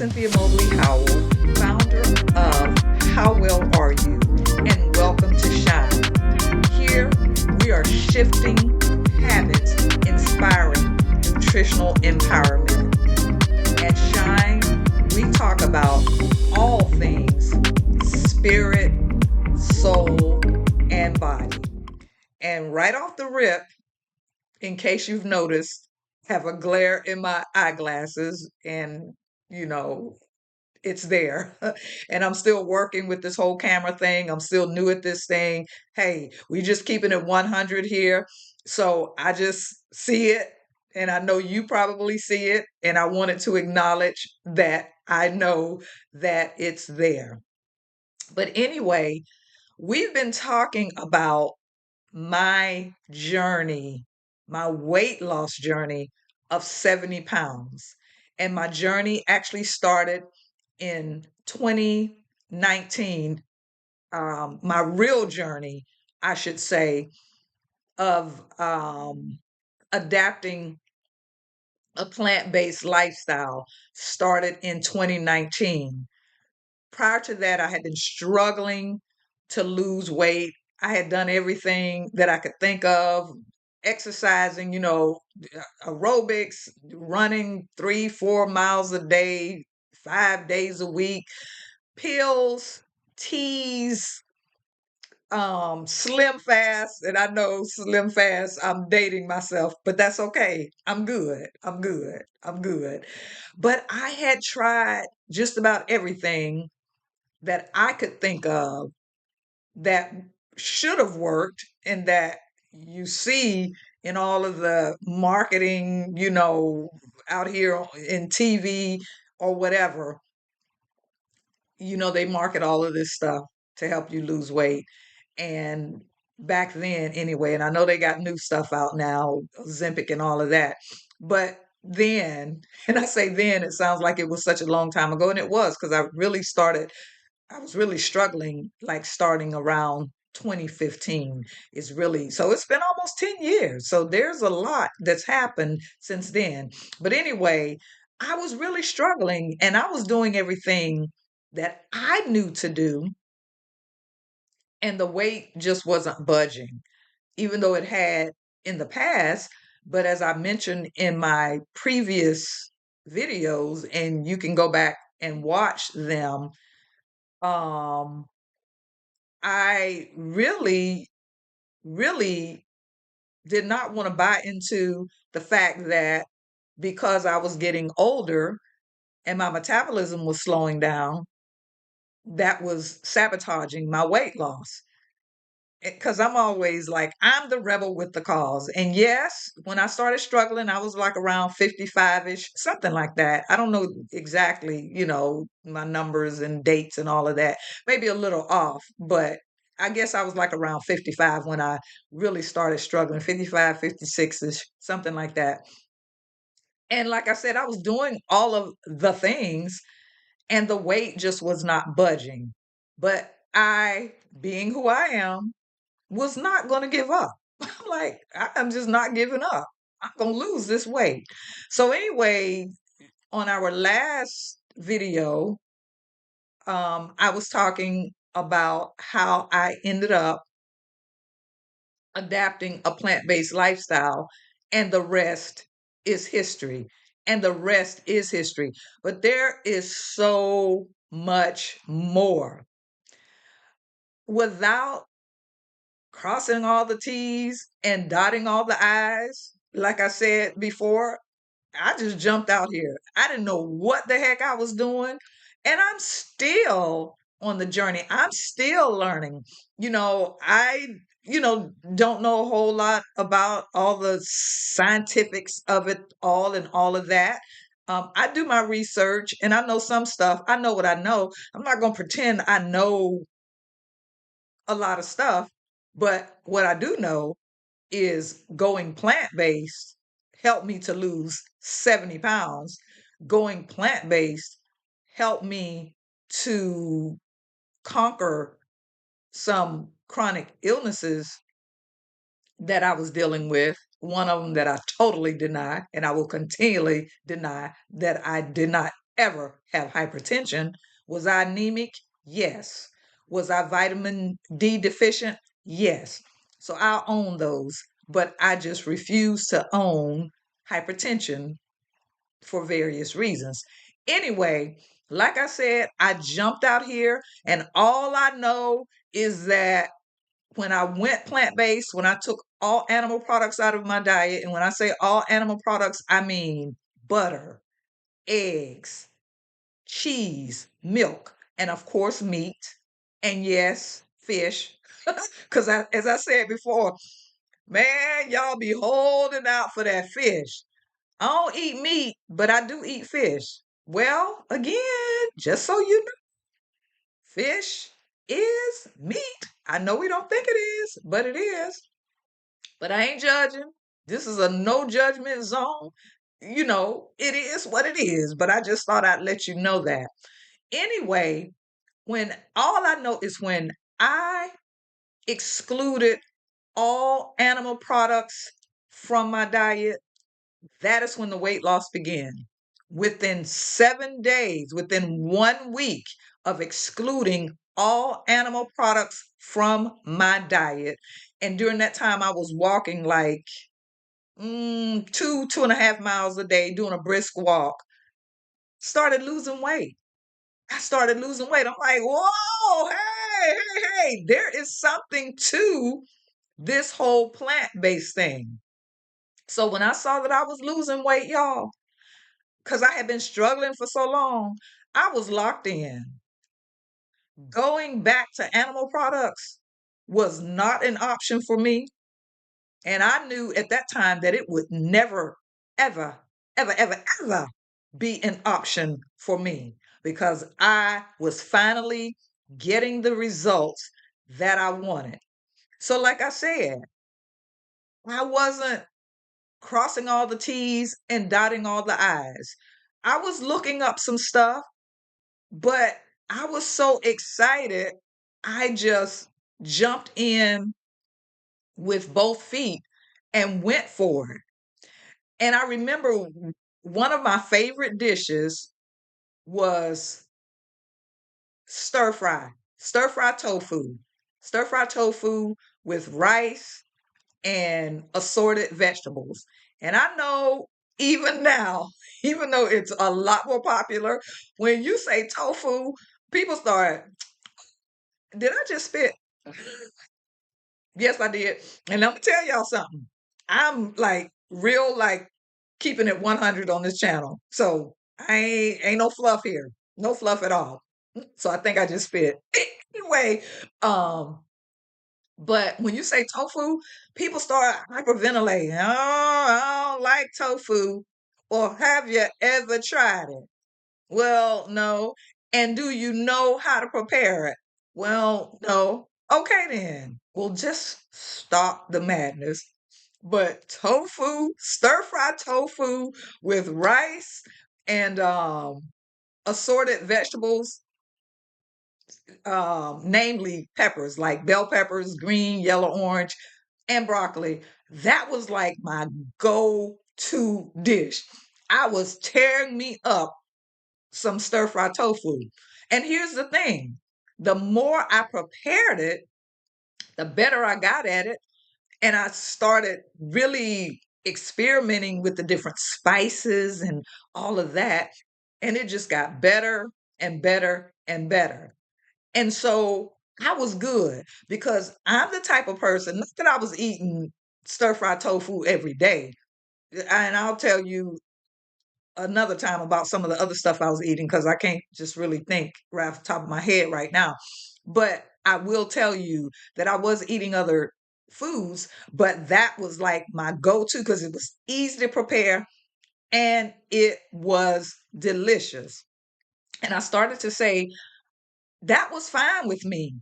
Cynthia Mobley Howell, founder of How Well Are You? And welcome to Shine. Here we are shifting habits, inspiring nutritional empowerment. At Shine, we talk about all things spirit, soul, and body. And right off the rip, in case you've noticed, have a glare in my eyeglasses and you know it's there. And I'm still working with this whole camera thing. I'm still new at this thing. Hey, we just keeping it 100 here. So I just see it and I know you probably see it and I wanted to acknowledge that I know that it's there. But anyway, we've been talking about my journey, my weight loss journey of 70 pounds. And my journey actually started in 2019. My real journey, I should say, of adapting a plant based lifestyle started in 2019. Prior to that, I had been struggling to lose weight. I had done everything that I could think of, exercising, aerobics, running 3, 4 miles a day, 5 days a week, pills, teas, slim fast. And I know slim fast, I'm dating myself, but that's okay. I'm good. I'm good. I'm good. But I had tried just about everything that I could think of that should have worked and that you see in all of the marketing, out here in TV or whatever, they market all of this stuff to help you lose weight. And back then, anyway, and I know they got new stuff out now, Ozempic and all of that. But then, and I say then, it sounds like it was such a long time ago, and it was because I was really struggling, like starting around 2015 is really, so it's been almost 10 years. So there's a lot that's happened since then. But anyway, I was really struggling and I was doing everything that I knew to do, and the weight just wasn't budging, even though it had in the past. But as I mentioned in my previous videos, and you can go back and watch them, um, I really, really did not want to buy into the fact that because I was getting older and my metabolism was slowing down, that was sabotaging my weight loss. Because I'm always like, I'm the rebel with the cause. And yes, when I started struggling, I was like around 55-ish, something like that. I don't know exactly, my numbers and dates and all of that. Maybe a little off, but I guess I was like around 55 when I really started struggling, 55, 56-ish, something like that. And like I said, I was doing all of the things and the weight just was not budging. But I, being who I am, was not going to give up. I'm like, I'm just not giving up. I'm going to lose this weight. So anyway, on our last video, I was talking about how I ended up adapting a plant-based lifestyle, and the rest is history. And the rest is history. But there is so much more. Without crossing all the T's and dotting all the I's. Like I said before, I just jumped out here. I didn't know what the heck I was doing. And I'm still on the journey. I'm still learning. I, don't know a whole lot about all the scientifics of it all and all of that. I do my research and I know some stuff. I know what I know. I'm not going to pretend I know a lot of stuff. But what I do know is going plant based helped me to lose 70 pounds. Going plant based helped me to conquer some chronic illnesses that I was dealing with. One of them that I totally deny, and I will continually deny that I did not ever have hypertension. Was I anemic? Yes. Was I vitamin D deficient? Yes. So I'll own those, but I just refuse to own hypertension for various reasons. Anyway, like I said, I jumped out here, and all I know is that when I went plant based, when I took all animal products out of my diet, and when I say all animal products, I mean butter, eggs, cheese, milk, and of course, meat, and yes, fish. Because as I said before, man, y'all be holding out for that fish. I don't eat meat, but I do eat fish. Well, again, just so you know, fish is meat. I know we don't think it is, but it is. But I ain't judging. This is a no judgment zone. It is what it is, but I just thought I'd let you know that. Anyway, when all I know is when I excluded all animal products from my diet, that is when the weight loss began. Within 7 days, within 1 week of excluding all animal products from my diet. And during that time, I was walking like 2.5 miles a day, doing a brisk walk. Started losing weight. I started losing weight. I'm like, whoa, hey, there is something to this whole plant-based thing. So when I saw that I was losing weight, y'all, because I had been struggling for so long, I was locked in. Going back to animal products was not an option for me. And I knew at that time that it would never, ever, ever, ever, ever be an option for me because I was finally getting the results that I wanted. So, like I said, I wasn't crossing all the T's and dotting all the I's. I was looking up some stuff, but I was so excited. I just jumped in with both feet and went for it. And I remember one of my favorite dishes was stir fry tofu, stir fry tofu with rice and assorted vegetables. And I know even now, even though it's a lot more popular, when you say tofu, people start, did I just spit? Yes, I did. And let me tell y'all something. I'm like real, like keeping it 100 on this channel. So I ain't no fluff here. No fluff at all. So I think I just spit. Anyway, um, but when you say tofu, people start hyperventilating. Oh, I don't like tofu. Or have you ever tried it? Well, no. And do you know how to prepare it? Well, no. Okay, then. Well, just stop the madness. But tofu, stir fry tofu with rice and assorted vegetables, namely peppers like bell peppers, green, yellow, orange, and broccoli. That was like my go to dish. I was tearing me up some stir fry tofu. And here's the thing, the more I prepared it, the better I got at it. And I started really experimenting with the different spices and all of that. And it just got better and better and better. And so I was good because I'm the type of person, not that I was eating stir fry tofu every day. And I'll tell you another time about some of the other stuff I was eating because I can't just really think right off the top of my head right now. But I will tell you that I was eating other foods, but that was like my go to because it was easy to prepare and it was delicious. And I started to say that was fine with me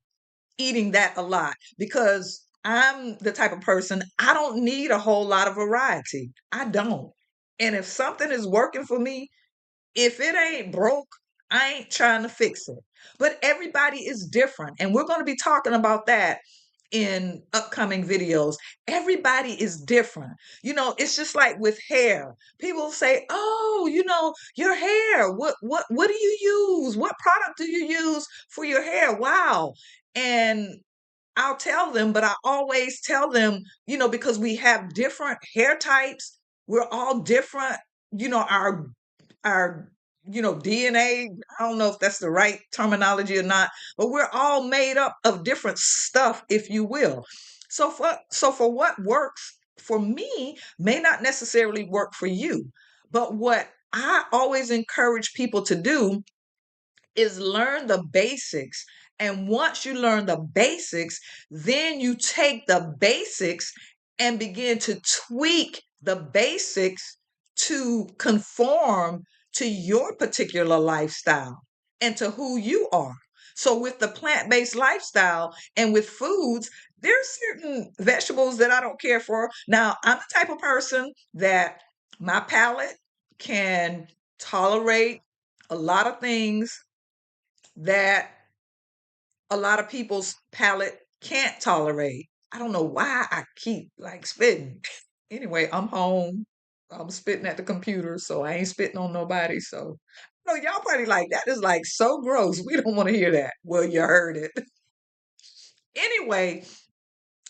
eating that a lot because I'm the type of person, I don't need a whole lot of variety. I don't. And if something is working for me, if it ain't broke, I ain't trying to fix it. But everybody is different. And we're going to be talking about that in upcoming videos. Everybody is different. It's just like with hair. People say, "Oh, your hair. What do you use? What product do you use for your hair?" Wow. And I'll tell them, but I always tell them, because we have different hair types, we're all different, our DNA, I don't know if that's the right terminology or not, but we're all made up of different stuff, if you will. So for what works for me may not necessarily work for you. But what I always encourage people to do is learn the basics. And once you learn the basics, then you take the basics and begin to tweak the basics to conform to your particular lifestyle and to who you are. So, with the plant based lifestyle and with foods, there's certain vegetables that I don't care for. Now, I'm the type of person that my palate can tolerate a lot of things that a lot of people's palate can't tolerate. I don't know why I keep like spitting. Anyway, I'm home. I'm spitting at the computer, so I ain't spitting on nobody. So, no, y'all probably like that is like so gross. We don't want to hear that. Well, you heard it. Anyway,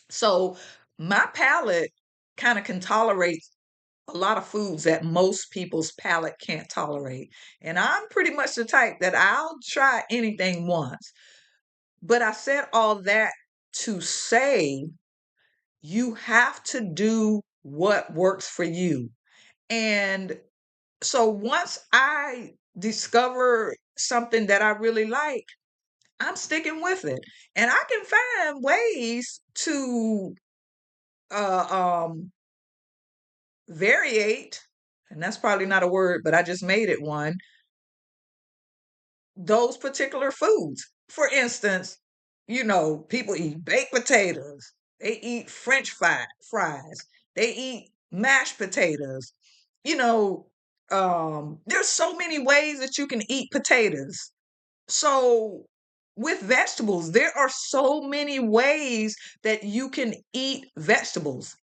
so my palate kind of can tolerate a lot of foods that most people's palate can't tolerate. And I'm pretty much the type that I'll try anything once. But I said all that to say you have to do what works for you. And so once I discover something that I really like, I'm sticking with it. And I can find ways to variate, and that's probably not a word, but I just made it one, those particular foods. For instance, people eat baked potatoes, they eat fries, they eat mashed potatoes. You know, there's so many ways that you can eat potatoes. So with vegetables, there are so many ways that you can eat vegetables.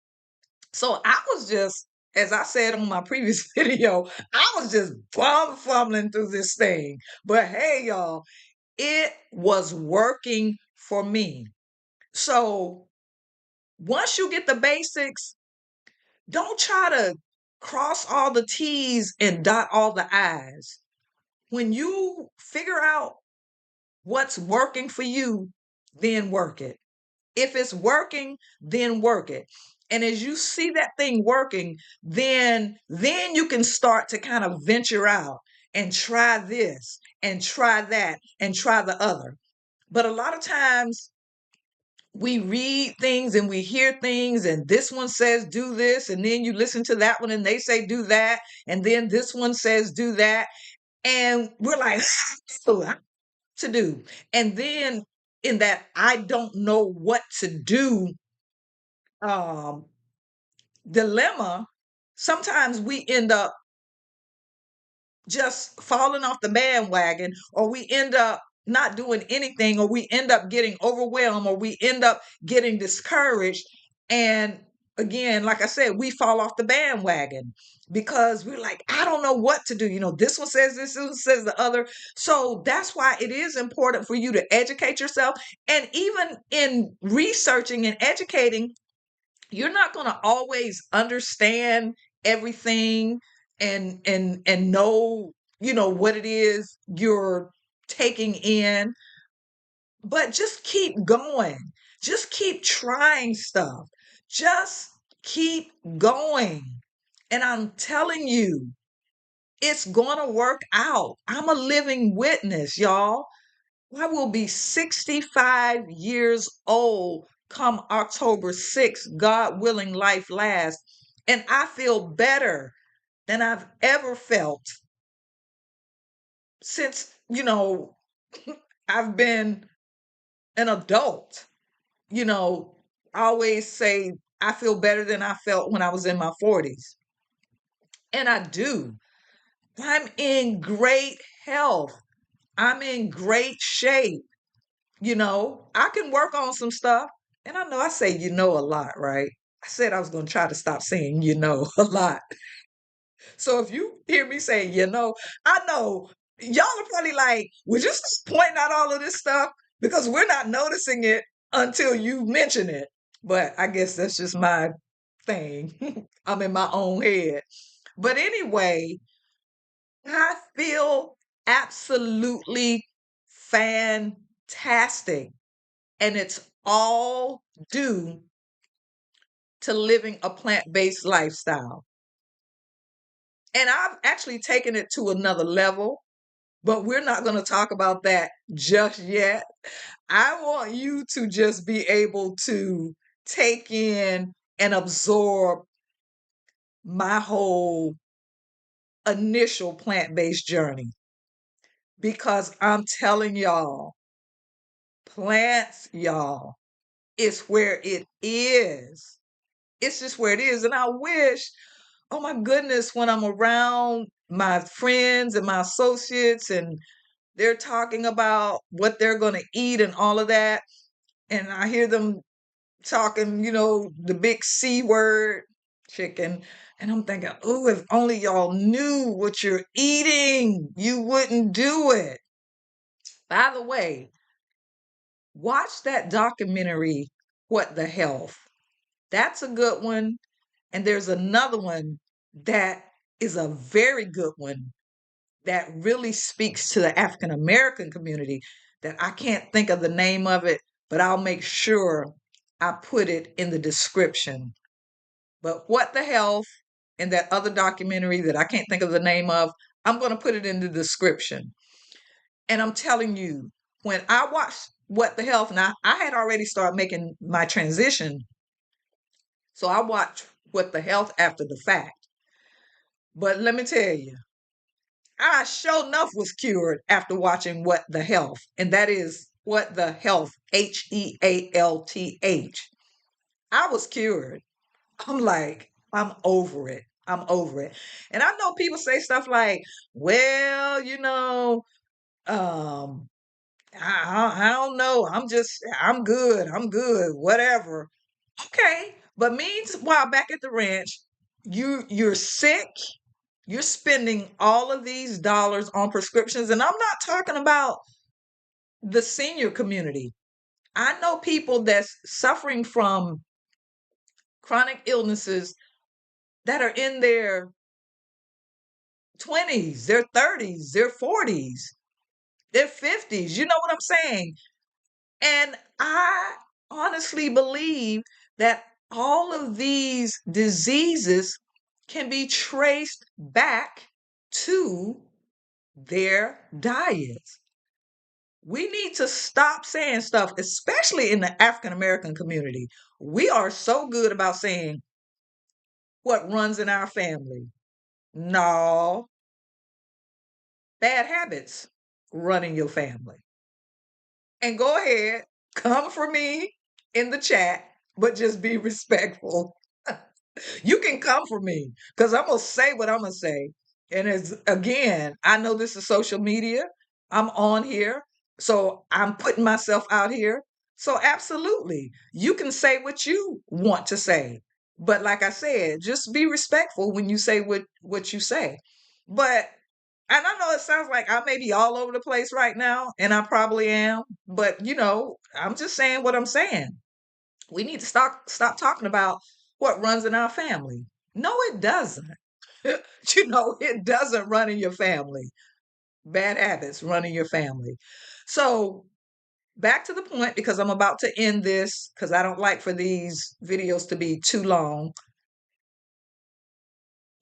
So I was just, as I said on my previous video, I was just fumbling through this thing. But hey, y'all, it was working for me. So once you get the basics, don't try to cross all the T's and dot all the I's. When you figure out what's working for you, then work it. If it's working, then work it. And as you see that thing working, then you can start to kind of venture out and try this and try that and try the other. But a lot of times we read things and we hear things, and this one says do this, and then you listen to that one and they say do that, and then this one says do that. And we're like, what to do? And then in that I don't know what to do um, dilemma, sometimes we end up just falling off the bandwagon, or we end up not doing anything, or we end up getting overwhelmed, or we end up getting discouraged. And again, like I said, we fall off the bandwagon because we're like, I don't know what to do. This one says this one says the other. So that's why it is important for you to educate yourself. And even in researching and educating, you're not going to always understand everything and know what it is you're taking in, but just keep going, just keep trying stuff, just keep going. And I'm telling you, it's going to work out. I'm a living witness, y'all. I will be 65 years old come October 6th, God willing, life lasts. And I feel better than I've ever felt since, I've been an adult. You know, I always say I feel better than I felt when I was in my 40s. And I do. I'm in great health. I'm in great shape. I can work on some stuff. And I know I say a lot, right? I said I was going to try to stop saying a lot. So if you hear me say I know y'all are probably like, would you just point out all of this stuff? Because we're not noticing it until you mention it. But I guess that's just my thing. I'm in my own head. But anyway, I feel absolutely fantastic. And it's all due to living a plant-based lifestyle. And I've actually taken it to another level, but we're not going to talk about that just yet. I want you to just be able to take in and absorb my whole initial plant-based journey because I'm telling y'all, plants, y'all, is where it is. It's just where it is. And I wish, oh my goodness, when I'm around my friends and my associates and they're talking about what they're going to eat and all of that, and I hear them talking, the big C word, chicken, and I'm thinking, oh, if only y'all knew what you're eating, you wouldn't do it. By the way, watch that documentary, What the Health. That's a good one. And there's another one that is a very good one that really speaks to the African American community that I can't think of the name of it, but I'll make sure I put it in the description. But What the Health and that other documentary that I can't think of the name of, I'm going to put it in the description. And I'm telling you, when I watched What the Health, now I had already started making my transition. So I watched What the Health after the fact. But let me tell you, I sure enough was cured after watching What the Health. And that is What the Health, HEALTH. I was cured. I'm like, I'm over it. I'm over it. And I know people say stuff like, well, um, I don't know. I'm good. I'm good. Whatever. Okay. But meanwhile, back at the ranch, you're sick. You're spending all of these dollars on prescriptions. And I'm not talking about the senior community. I know people that's suffering from chronic illnesses that are in their 20s, their 30s, their 40s, their 50s. You know what I'm saying? And I honestly believe that all of these diseases can be traced back to their diets. We need to stop saying stuff, especially in the African American community. We are so good about saying what runs in our family. No, bad habits run in your family. And go ahead, come for me in the chat, but just be respectful. You can come for me because I'm going to say what I'm going to say. And as again, I know this is social media. I'm on here. So I'm putting myself out here. So absolutely, you can say what you want to say. But like I said, just be respectful when you say what you say. But and I know it sounds like I may be all over the place right now, and I probably am, but I'm just saying what I'm saying. We need to stop talking about what runs in our family. No, it doesn't. It doesn't run in your family. Bad habits run in your family. So back to the point because I'm about to end this because I don't like for these videos to be too long.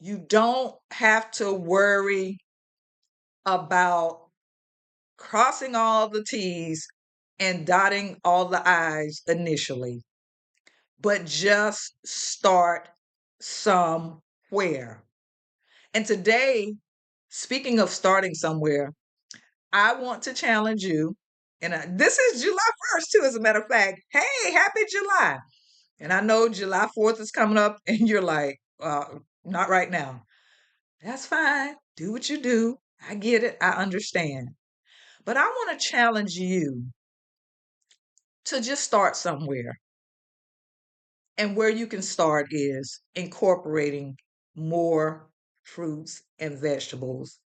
You don't have to worry about crossing all the T's and dotting all the I's initially, but just start somewhere. And today, speaking of starting somewhere, I want to challenge you. And this is July 1st, too, as a matter of fact. Hey, happy July. And I know July 4th is coming up, and you're like, not right now. That's fine. Do what you do. I get it. I understand. But I want to challenge you to just start somewhere. And where you can start is incorporating more fruits and vegetables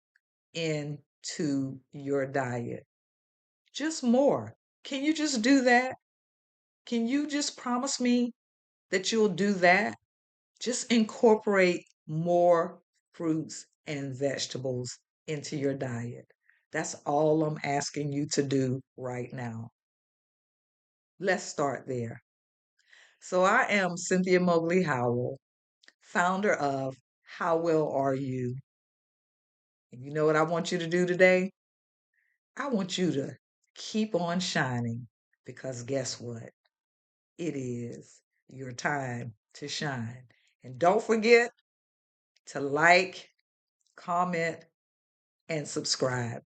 into your diet. Just more. Can you just do that? Can you just promise me that you'll do that? Just incorporate more fruits and vegetables into your diet. That's all I'm asking you to do right now. Let's start there. So, I am Cynthia Mobley Howell, founder of How Well Are You? And you know what I want you to do today? I want you to keep on shining because guess what? It is your time to shine. And don't forget to like, comment, and subscribe.